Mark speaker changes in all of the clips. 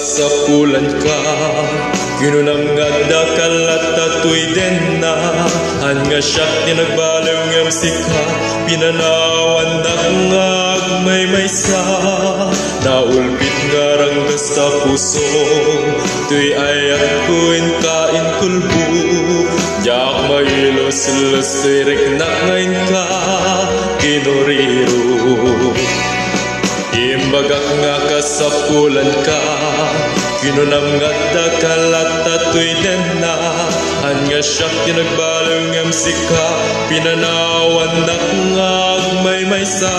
Speaker 1: kasapulan ka. Kinunam nga dakalat tatoy den na. Han nga siyak ni nagbaliw ngam sika. Pinanawan na ngag may sa. Naulpit nga ranggas ta puso. Tuy ayat kuin kain kulbu. Jak mailos-los tuy reknak ngayon ka. Kinuriro. Imbagak nga kasapulan ka. Kinunam nga dakalat tatoy den na. Han nga siyak ni nagbaliw ngam sika. Pinanawan na ngag may sa.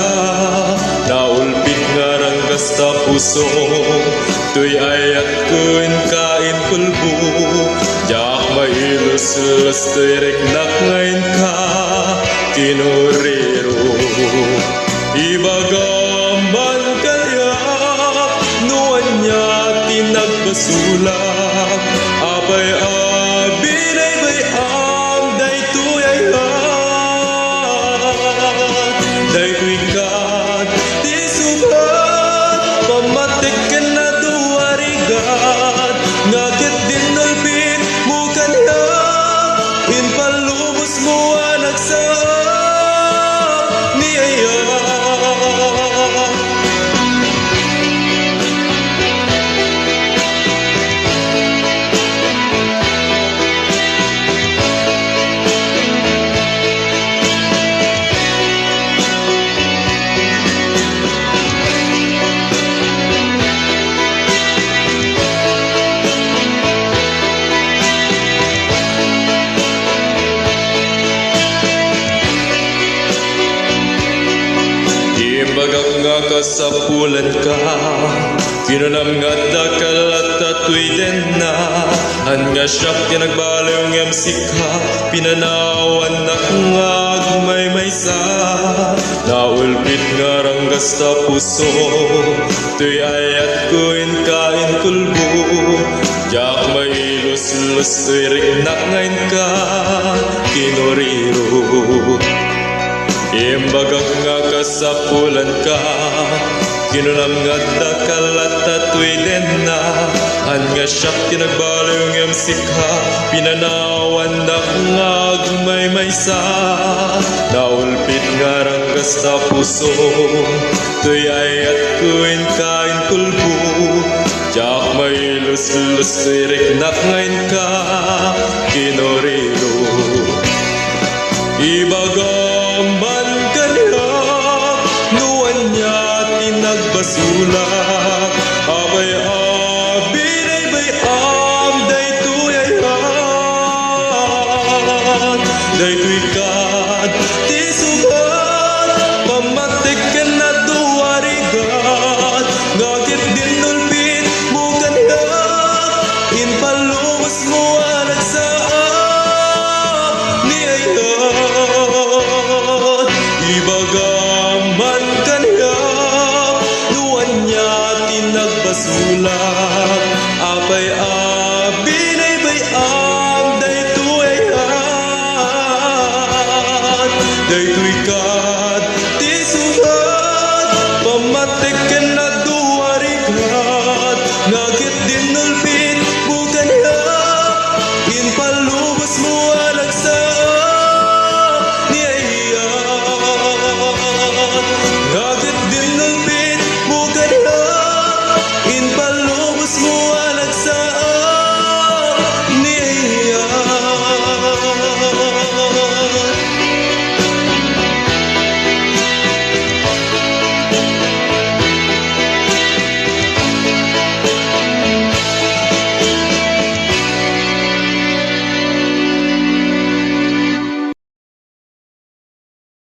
Speaker 1: Naulpit nga ranggas ta puso. Tuy ayat kuin kain kulbu. Jak mailos-los tuy reknak ngayon ka. Kinuriro. Ibagaman kaya nuan niya tinagbasulak. Abay abinay bay am day tuyayat. Day tuikat di subat pamatik ka na duwarigat. Ngakit din nalpit mo kanya inpalubos mo anak sa niyaya. Imbagak nga kasapulan ka. Kinunam nga dakalat tatoy den na. Han nga siyak tinagbaliw ngam sika. Pinanawan na ngag may sa. Naulpit nga ranggas ta puso. Tuy ayat kuin kain kulbu. Jak mailos-los tuy reknak ngayon ka. Kinuriro. Imbagak nga kasapulan ka. Kinunam nga dakalat tatoy den na. Han nga siyak tinagbaliw ngam sika. Pinanawan na ngag may sa. Naulpit nga ranggas ta puso. Tuy ayat kuin kain kulbu. Jak mailos-los tuy reknak ngayon ka. Kinuriro. Ibagaman kanya nuan niya tinagbasulak. Abay abinay bay am day tuyayat. Day tuikat di subat pamatik ka na duwarigat. Ngakit din nulpit mo kanya inpalubos mo anak sa niyayat. Ibagaman kanya nuan niya tinagbasulak. Abay abinay bay am day tuyayat. Day tuikat di subat pamatik ka na duwarigat. Ngakit din